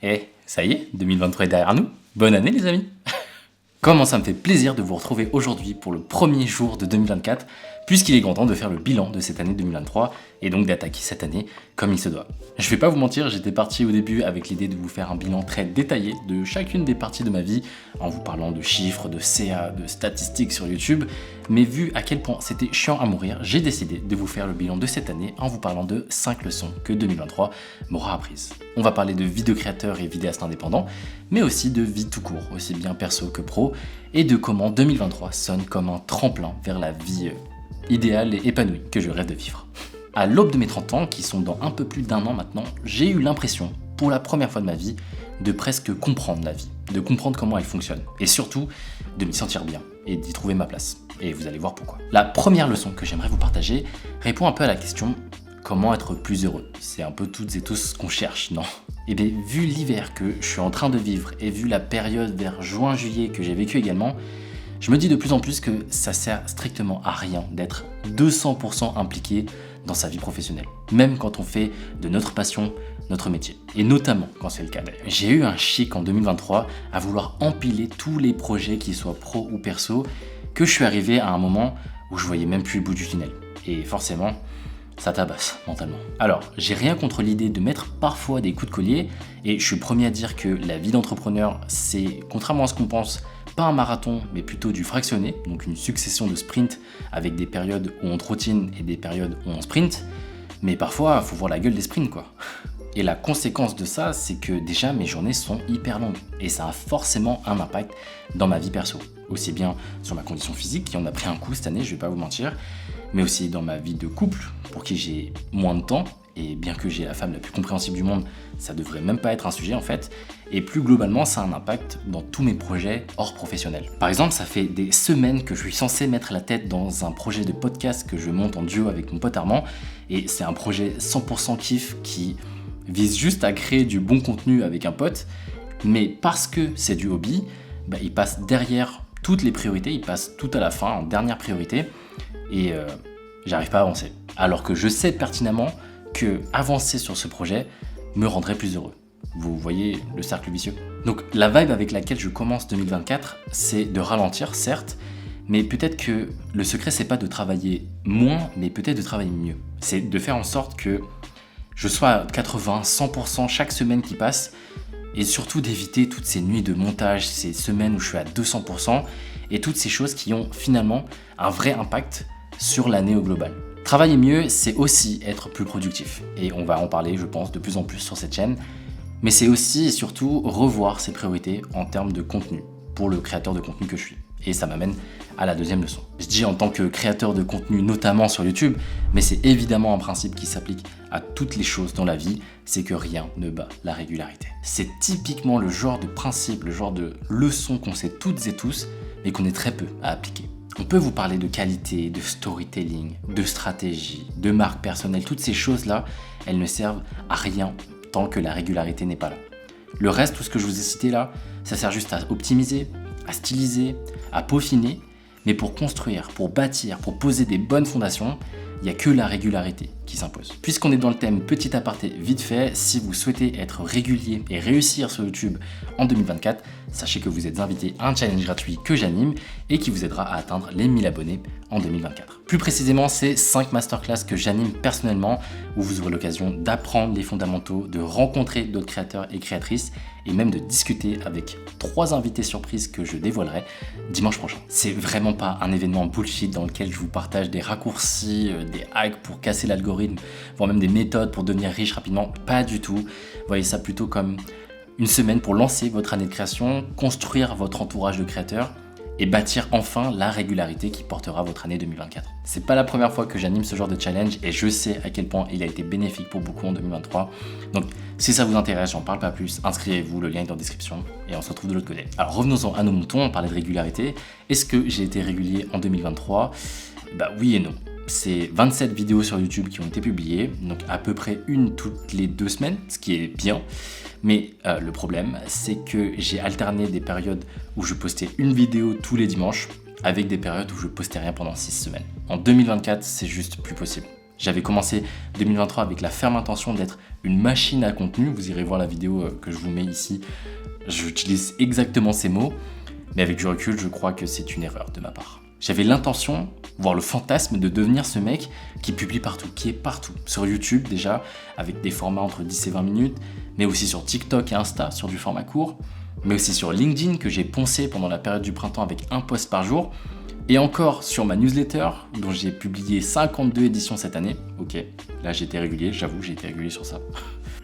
Et ça y est, 2023 est derrière nous. Bonne année les amis. Comment ça me fait plaisir de vous retrouver aujourd'hui pour le premier jour de 2024, puisqu'il est grand temps de faire le bilan de cette année 2023 et donc d'attaquer cette année comme il se doit. Je vais pas vous mentir, j'étais parti au début avec l'idée de vous faire un bilan très détaillé de chacune des parties de ma vie, en vous parlant de chiffres, de CA, de statistiques sur YouTube, mais vu à quel point c'était chiant à mourir, j'ai décidé de vous faire le bilan de cette année en vous parlant de 5 leçons que 2023 m'aura apprises. On va parler de vie de créateur et vidéaste indépendant, mais aussi de vie tout court, aussi bien perso que pro, et de comment 2023 sonne comme un tremplin vers la vie idéale et épanouie que je rêve de vivre. À l'aube de mes 30 ans, qui sont dans un peu plus d'1 an maintenant, j'ai eu l'impression, pour la première fois de ma vie, de presque comprendre la vie, de comprendre comment elle fonctionne, et surtout de m'y sentir bien et d'y trouver ma place. Et vous allez voir pourquoi. La première leçon que j'aimerais vous partager répond un peu à la question comment être plus heureux. C'est un peu toutes et tous ce qu'on cherche, non ? Et bien, vu l'hiver que je suis en train de vivre et vu la période vers juin-juillet que j'ai vécu également, je me dis de plus en plus que ça sert strictement à rien d'être 200% impliqué dans sa vie professionnelle, même quand on fait de notre passion notre métier, et notamment quand c'est le cas. J'ai eu un chic en 2023 à vouloir empiler tous les projets, qu'ils soient pro ou perso, que je suis arrivé à un moment où je voyais même plus le bout du tunnel. Et forcément, ça tabasse mentalement. Alors, j'ai rien contre l'idée de mettre parfois des coups de collier, et je suis le premier à dire que la vie d'entrepreneur, c'est, contrairement à ce qu'on pense, pas un marathon, mais plutôt du fractionné, donc une succession de sprints avec des périodes où on trottine et des périodes où on sprint. Mais parfois, il faut voir la gueule des sprints, quoi. Et la conséquence de ça, c'est que déjà mes journées sont hyper longues. Et ça a forcément un impact dans ma vie perso. Aussi bien sur ma condition physique, qui en a pris un coup cette année, je vais pas vous mentir, mais aussi dans ma vie de couple, pour qui j'ai moins de temps. Et bien que j'ai la femme la plus compréhensible du monde, ça devrait même pas être un sujet en fait. Et plus globalement, ça a un impact dans tous mes projets hors professionnel. Par exemple, ça fait des semaines que je suis censé mettre la tête dans un projet de podcast que je monte en duo avec mon pote Armand. Et c'est un projet 100% kiff qui vise juste à créer du bon contenu avec un pote. Mais parce que c'est du hobby, il passe derrière toutes les priorités, il passe tout à la fin en dernière priorité. Et j'arrive pas à avancer. Alors que je sais pertinemment que avancer sur ce projet me rendrait plus heureux. Vous voyez le cercle vicieux ? Donc la vibe avec laquelle je commence 2024, c'est de ralentir, certes, mais peut-être que le secret, c'est pas de travailler moins, mais peut-être de travailler mieux. C'est de faire en sorte que je sois à 80, 100% chaque semaine qui passe, et surtout d'éviter toutes ces nuits de montage, ces semaines où je suis à 200%, et toutes ces choses qui ont finalement un vrai impact sur l'année au global. Travailler mieux, c'est aussi être plus productif. Et on va en parler, je pense, de plus en plus sur cette chaîne. Mais c'est aussi et surtout revoir ses priorités en termes de contenu, pour le créateur de contenu que je suis. Et ça m'amène à la deuxième leçon. Je dis en tant que créateur de contenu, notamment sur YouTube, mais c'est évidemment un principe qui s'applique à toutes les choses dans la vie, c'est que rien ne bat la régularité. C'est typiquement le genre de principe, le genre de leçon qu'on sait toutes et tous, mais qu'on est très peu à appliquer. On peut vous parler de qualité, de storytelling, de stratégie, de marque personnelle, toutes ces choses-là, elles ne servent à rien tant que la régularité n'est pas là. Le reste, tout ce que je vous ai cité là, ça sert juste à optimiser, à styliser, à peaufiner, mais pour construire, pour bâtir, pour poser des bonnes fondations, il n'y a que la régularité qui s'impose. Puisqu'on est dans le thème petit aparté vite fait, si vous souhaitez être régulier et réussir sur YouTube en 2024, sachez que vous êtes invité à un challenge gratuit que j'anime et qui vous aidera à atteindre les 1000 abonnés en 2024. Plus précisément, c'est 5 masterclass que j'anime personnellement où vous aurez l'occasion d'apprendre les fondamentaux, de rencontrer d'autres créateurs et créatrices et même de discuter avec 3 invités surprises que je dévoilerai dimanche prochain. C'est vraiment pas un événement bullshit dans lequel je vous partage des raccourcis, des hacks pour casser l'algorithme, voire même des méthodes pour devenir riche rapidement. Pas du tout. Voyez ça plutôt comme une semaine pour lancer votre année de création, construire votre entourage de créateurs et bâtir enfin la régularité qui portera votre année 2024. C'est pas la première fois que j'anime ce genre de challenge et je sais à quel point il a été bénéfique pour beaucoup en 2023. Donc si ça vous intéresse, j'en parle pas plus, inscrivez-vous, le lien est dans la description et on se retrouve de l'autre côté. Alors revenons-en à nos moutons, on parlait de régularité. Est-ce que j'ai été régulier en 2023 ? Oui et non. C'est 27 vidéos sur YouTube qui ont été publiées, donc à peu près une toutes les 2 semaines, ce qui est bien. Mais le problème, c'est que j'ai alterné des périodes où je postais une vidéo tous les dimanches avec des périodes où je postais rien pendant 6 semaines. En 2024, c'est juste plus possible. J'avais commencé 2023 avec la ferme intention d'être une machine à contenu. Vous irez voir la vidéo que je vous mets ici. J'utilise exactement ces mots, mais avec du recul, je crois que c'est une erreur de ma part. J'avais l'intention, voire le fantasme de devenir ce mec qui publie partout, qui est partout. Sur YouTube déjà, avec des formats entre 10 et 20 minutes, mais aussi sur TikTok et Insta, sur du format court, mais aussi sur LinkedIn que j'ai poncé pendant la période du printemps avec un post par jour, et encore sur ma newsletter, dont j'ai publié 52 éditions cette année. Ok, là j'ai été régulier, j'avoue, j'ai été régulier sur ça.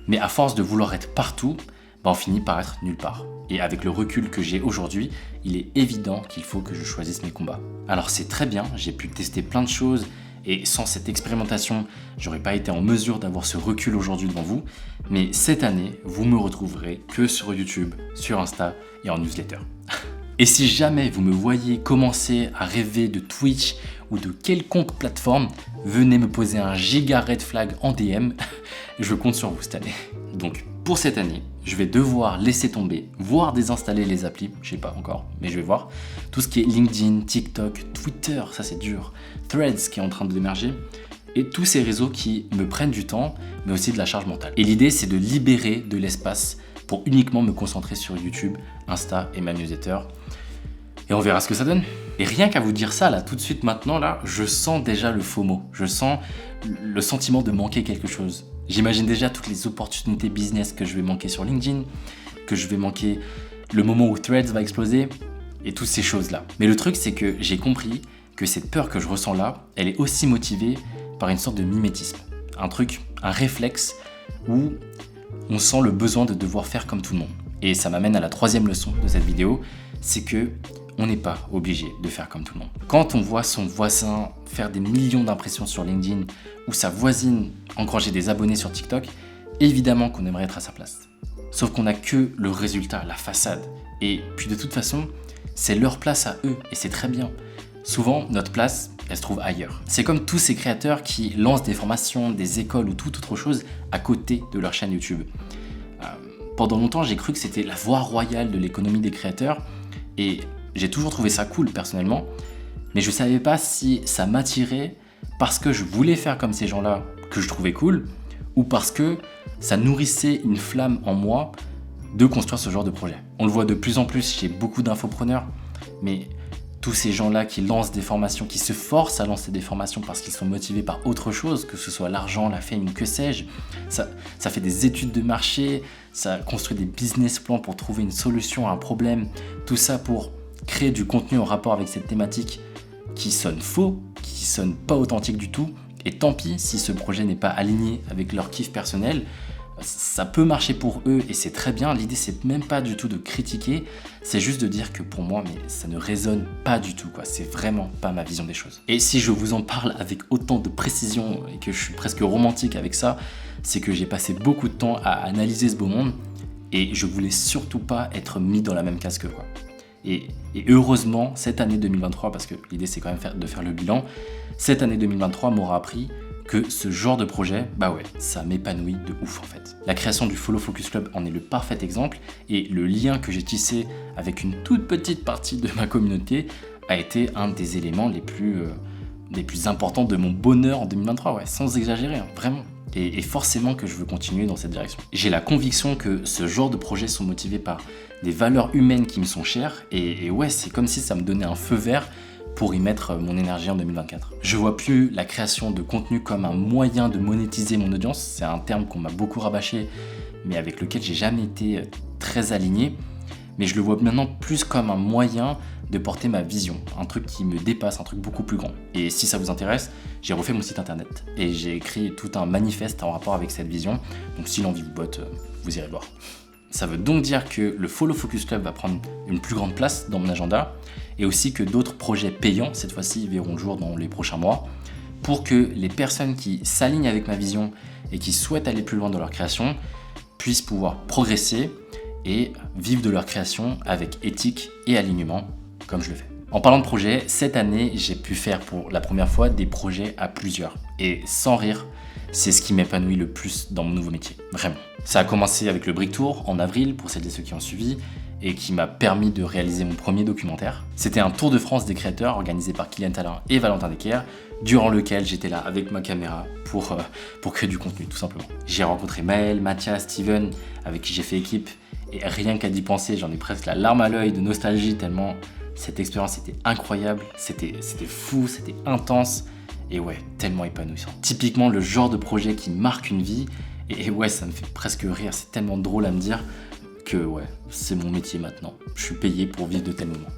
Mais à force de vouloir être partout, on finit par être nulle part. Et avec le recul que j'ai aujourd'hui, il est évident qu'il faut que je choisisse mes combats. Alors c'est très bien, j'ai pu tester plein de choses, et sans cette expérimentation, j'aurais pas été en mesure d'avoir ce recul aujourd'hui devant vous. Mais cette année, vous me retrouverez que sur YouTube, sur Insta et en newsletter. Et si jamais vous me voyez commencer à rêver de Twitch ou de quelconque plateforme, venez me poser un giga red flag en DM, je compte sur vous cette année. Donc pour cette année, je vais devoir laisser tomber, voire désinstaller les applis, je sais pas encore, mais je vais voir. Tout ce qui est LinkedIn, TikTok, Twitter, ça c'est dur, Threads qui est en train d'émerger, et tous ces réseaux qui me prennent du temps, mais aussi de la charge mentale. Et l'idée c'est de libérer de l'espace pour uniquement me concentrer sur YouTube, Insta et ma newsletter. Et on verra ce que ça donne. Et rien qu'à vous dire ça, là, tout de suite maintenant, là, je sens déjà le FOMO. Je sens le sentiment de manquer quelque chose. J'imagine déjà toutes les opportunités business que je vais manquer sur LinkedIn, que je vais manquer le moment où Threads va exploser, et toutes ces choses-là. Mais le truc, c'est que j'ai compris que cette peur que je ressens là, elle est aussi motivée par une sorte de mimétisme. Un réflexe où on sent le besoin de devoir faire comme tout le monde. Et ça m'amène à la troisième leçon de cette vidéo, c'est que on n'est pas obligé de faire comme tout le monde. Quand on voit son voisin faire des millions d'impressions sur LinkedIn ou sa voisine engranger des abonnés sur TikTok, évidemment qu'on aimerait être à sa place. Sauf qu'on n'a que le résultat, la façade. Et puis de toute façon, c'est leur place à eux et c'est très bien. Souvent, notre place, elle se trouve ailleurs. C'est comme tous ces créateurs qui lancent des formations, des écoles ou toute autre chose à côté de leur chaîne YouTube. Pendant longtemps, j'ai cru que c'était la voie royale de l'économie des créateurs et j'ai toujours trouvé ça cool personnellement, mais je savais pas si ça m'attirait parce que je voulais faire comme ces gens-là que je trouvais cool ou parce que ça nourrissait une flamme en moi de construire ce genre de projet. On le voit de plus en plus chez beaucoup d'infopreneurs, mais tous ces gens-là qui lancent des formations, qui se forcent à lancer des formations parce qu'ils sont motivés par autre chose, que ce soit l'argent, la fame, que sais-je, ça fait des études de marché, ça construit des business plans pour trouver une solution à un problème, tout ça pour créer du contenu en rapport avec cette thématique qui sonne faux, qui sonne pas authentique du tout, et tant pis si ce projet n'est pas aligné avec leur kiff personnel, ça peut marcher pour eux et c'est très bien. L'idée c'est même pas du tout de critiquer, c'est juste de dire que pour moi, mais ça ne résonne pas du tout, quoi. C'est vraiment pas ma vision des choses. Et si je vous en parle avec autant de précision et que je suis presque romantique avec ça, c'est que j'ai passé beaucoup de temps à analyser ce beau monde et je voulais surtout pas être mis dans la même case qu'eux, quoi. Et heureusement, cette année 2023, parce que l'idée c'est quand même de faire le bilan, cette année 2023 m'aura appris que ce genre de projet, bah ouais, ça m'épanouit de ouf en fait. La création du Follow Focus Club en est le parfait exemple et le lien que j'ai tissé avec une toute petite partie de ma communauté a été un des éléments les plus importants de mon bonheur en 2023, ouais, sans exagérer, hein, vraiment. Et forcément que je veux continuer dans cette direction. J'ai la conviction que ce genre de projets sont motivés par des valeurs humaines qui me sont chères et ouais, c'est comme si ça me donnait un feu vert pour y mettre mon énergie en 2024. Je vois plus la création de contenu comme un moyen de monétiser mon audience, c'est un terme qu'on m'a beaucoup rabâché, mais avec lequel j'ai jamais été très aligné, mais je le vois maintenant plus comme un moyen de porter ma vision, un truc qui me dépasse, un truc beaucoup plus grand. Et si ça vous intéresse, j'ai refait mon site internet et j'ai écrit tout un manifeste en rapport avec cette vision, donc si l'envie vous botte, vous irez voir. Ça veut donc dire que le Follow Focus Club va prendre une plus grande place dans mon agenda et aussi que d'autres projets payants, cette fois-ci, verront le jour dans les prochains mois pour que les personnes qui s'alignent avec ma vision et qui souhaitent aller plus loin dans leur création puissent pouvoir progresser et vivre de leur création avec éthique et alignement comme je le fais. En parlant de projets, cette année, j'ai pu faire pour la première fois des projets à plusieurs. Et sans rire, c'est ce qui m'épanouit le plus dans mon nouveau métier, vraiment. Ça a commencé avec le Brick Tour en avril, pour celles et ceux qui ont suivi, et qui m'a permis de réaliser mon premier documentaire. C'était un tour de France des créateurs organisé par Kylian Talin et Valentin Decker, durant lequel j'étais là avec ma caméra pour créer du contenu, tout simplement. J'ai rencontré Maël, Mathias, Steven, avec qui j'ai fait équipe, et rien qu'à d'y penser, j'en ai presque la larme à l'œil de nostalgie, tellement cette expérience était incroyable, c'était fou, c'était intense, et ouais, tellement épanouissant. Typiquement le genre de projet qui marque une vie, et ouais, ça me fait presque rire, c'est tellement drôle à me dire que ouais, c'est mon métier maintenant. Je suis payé pour vivre de tels moments.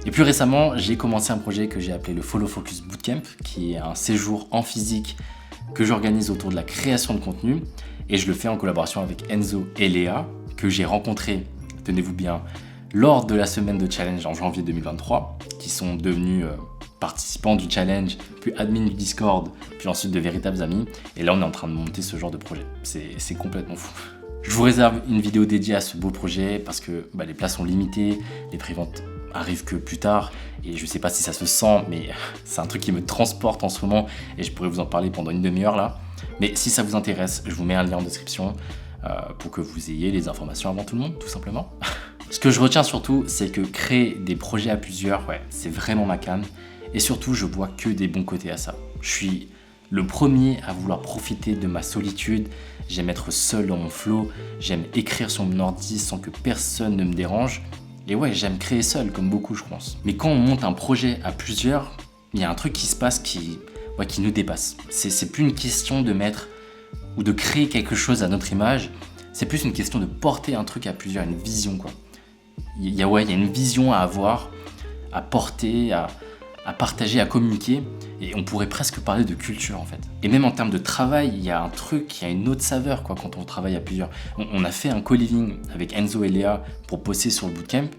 Et plus récemment, j'ai commencé un projet que j'ai appelé le Follow Focus Bootcamp, qui est un séjour en physique que j'organise autour de la création de contenu, et je le fais en collaboration avec Enzo et Léa, que j'ai rencontrés, tenez-vous bien, lors de la semaine de challenge en janvier 2023, qui sont devenus participants du challenge, puis admin du Discord, puis ensuite de véritables amis. Et là, on est en train de monter ce genre de projet. C'est complètement fou. Je vous réserve une vidéo dédiée à ce beau projet parce que les places sont limitées, les préventes arrivent que plus tard. Et je sais pas si ça se sent, mais c'est un truc qui me transporte en ce moment et je pourrais vous en parler pendant une demi-heure là. Mais si ça vous intéresse, je vous mets un lien en description pour que vous ayez les informations avant tout le monde, tout simplement. Ce que je retiens surtout, c'est que créer des projets à plusieurs, ouais, c'est vraiment ma came. Et surtout, je vois que des bons côtés à ça. Je suis le premier à vouloir profiter de ma solitude. J'aime être seul dans mon flow. J'aime écrire sur mon ordi sans que personne ne me dérange. Et ouais, j'aime créer seul, comme beaucoup, je pense. Mais quand on monte un projet à plusieurs, il y a un truc qui se passe qui nous dépasse. C'est plus une question de mettre ou de créer quelque chose à notre image. C'est plus une question de porter un truc à plusieurs, une vision, quoi. Il y a une vision à avoir, à porter, à partager, à communiquer, et on pourrait presque parler de culture en fait. Et même en termes de travail, il y a un truc, il y a une autre saveur quoi quand on travaille à plusieurs. On a fait un co-living avec Enzo et Léa pour bosser sur le bootcamp,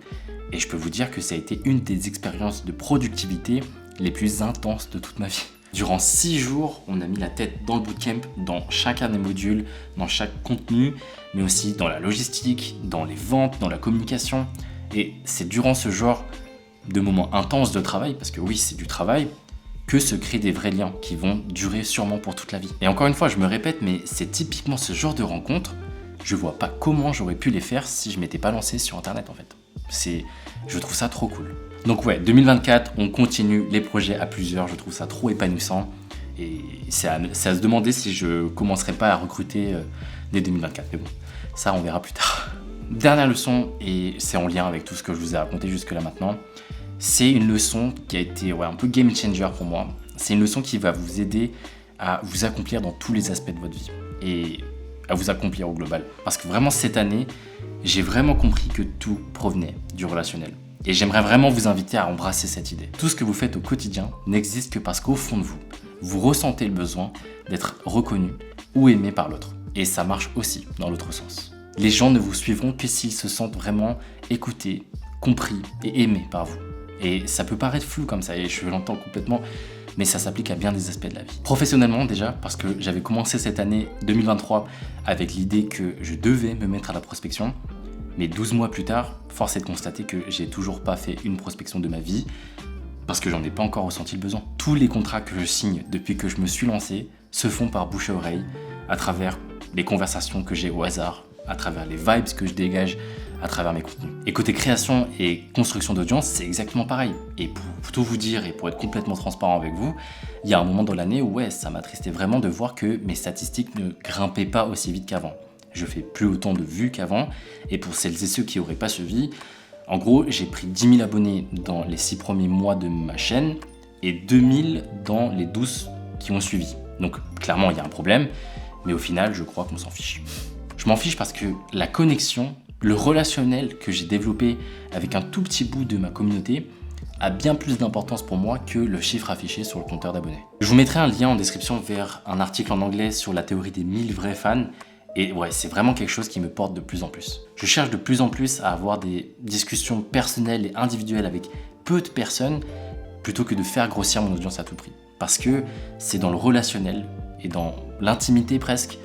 et je peux vous dire que ça a été une des expériences de productivité les plus intenses de toute ma vie. Durant 6 jours, on a mis la tête dans le bootcamp, dans chacun des modules, dans chaque contenu, mais aussi dans la logistique, dans les ventes, dans la communication. Et c'est durant ce genre de moments intenses de travail, parce que oui, c'est du travail, que se créent des vrais liens qui vont durer sûrement pour toute la vie. Et encore une fois, je me répète, mais c'est typiquement ce genre de rencontres, je vois pas comment j'aurais pu les faire si je m'étais pas lancé sur Internet en fait. Je trouve ça trop cool. Donc ouais, 2024, on continue les projets à plusieurs, je trouve ça trop épanouissant. Et c'est à se demander si je commencerai pas à recruter dès 2024. Mais bon, ça on verra plus tard. Dernière leçon, et c'est en lien avec tout ce que je vous ai raconté jusque là maintenant, c'est une leçon qui a été un peu game changer pour moi. C'est une leçon qui va vous aider à vous accomplir dans tous les aspects de votre vie et à vous accomplir au global. Parce que vraiment cette année, j'ai vraiment compris que tout provenait du relationnel. Et j'aimerais vraiment vous inviter à embrasser cette idée. Tout ce que vous faites au quotidien n'existe que parce qu'au fond de vous, vous ressentez le besoin d'être reconnu ou aimé par l'autre. Et ça marche aussi dans l'autre sens. Les gens ne vous suivront que s'ils se sentent vraiment écoutés, compris et aimés par vous. Et ça peut paraître flou comme ça, et je l'entends complètement, mais ça s'applique à bien des aspects de la vie. Professionnellement déjà, parce que j'avais commencé cette année 2023 avec l'idée que je devais me mettre à la prospection, mais 12 mois plus tard, force est de constater que j'ai toujours pas fait une prospection de ma vie, parce que j'en ai pas encore ressenti le besoin. Tous les contrats que je signe depuis que je me suis lancé se font par bouche à oreille, à travers les conversations que j'ai au hasard, à travers les vibes que je dégage, à travers mes contenus. Et côté création et construction d'audience, c'est exactement pareil. Et pour tout vous dire et pour être complètement transparent avec vous, il y a un moment dans l'année où ça m'attristait vraiment de voir que mes statistiques ne grimpaient pas aussi vite qu'avant. Je fais plus autant de vues qu'avant, et pour celles et ceux qui n'auraient pas suivi, en gros, j'ai pris 10 000 abonnés dans les 6 premiers mois de ma chaîne et 2000 dans les 12 qui ont suivi. Donc clairement, il y a un problème, mais au final, je crois qu'on s'en fiche. Je m'en fiche parce que la connexion, le relationnel que j'ai développé avec un tout petit bout de ma communauté a bien plus d'importance pour moi que le chiffre affiché sur le compteur d'abonnés. Je vous mettrai un lien en description vers un article en anglais sur la théorie des 1000 vrais fans. Et ouais, c'est vraiment quelque chose qui me porte de plus en plus. Je cherche de plus en plus à avoir des discussions personnelles et individuelles avec peu de personnes plutôt que de faire grossir mon audience à tout prix. Parce que c'est dans le relationnel et dans l'intimité presque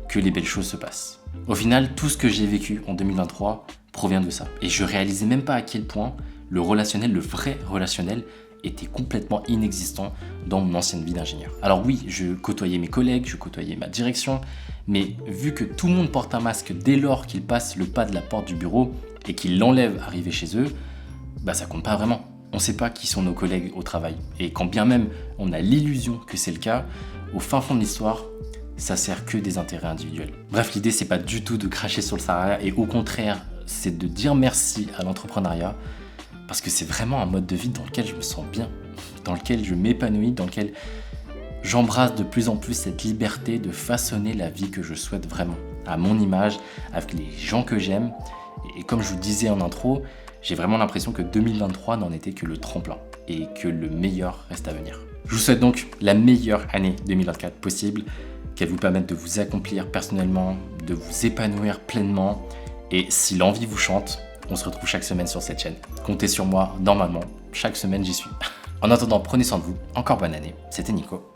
que les belles choses se passent. Au final, tout ce que j'ai vécu en 2023 provient de ça. Et je réalisais même pas à quel point le relationnel, le vrai relationnel, était complètement inexistant dans mon ancienne vie d'ingénieur. Alors oui, je côtoyais mes collègues, je côtoyais ma direction, mais vu que tout le monde porte un masque dès lors qu'ils passent le pas de la porte du bureau et qu'ils l'enlèvent arrivé chez eux, ça compte pas vraiment. On ne sait pas qui sont nos collègues au travail. Et quand bien même on a l'illusion que c'est le cas, au fin fond de l'histoire, ça sert que des intérêts individuels. Bref, l'idée c'est pas du tout de cracher sur le salariat et au contraire, c'est de dire merci à l'entrepreneuriat parce que c'est vraiment un mode de vie dans lequel je me sens bien, dans lequel je m'épanouis, dans lequel j'embrasse de plus en plus cette liberté de façonner la vie que je souhaite vraiment, à mon image, avec les gens que j'aime. Et comme je vous disais en intro, j'ai vraiment l'impression que 2023 n'en était que le tremplin et que le meilleur reste à venir. Je vous souhaite donc la meilleure année 2024 possible, qu'elle vous permette de vous accomplir personnellement, de vous épanouir pleinement. Et si l'envie vous chante, on se retrouve chaque semaine sur cette chaîne. Comptez sur moi, normalement, chaque semaine j'y suis. En attendant, prenez soin de vous. Encore bonne année. C'était Nico.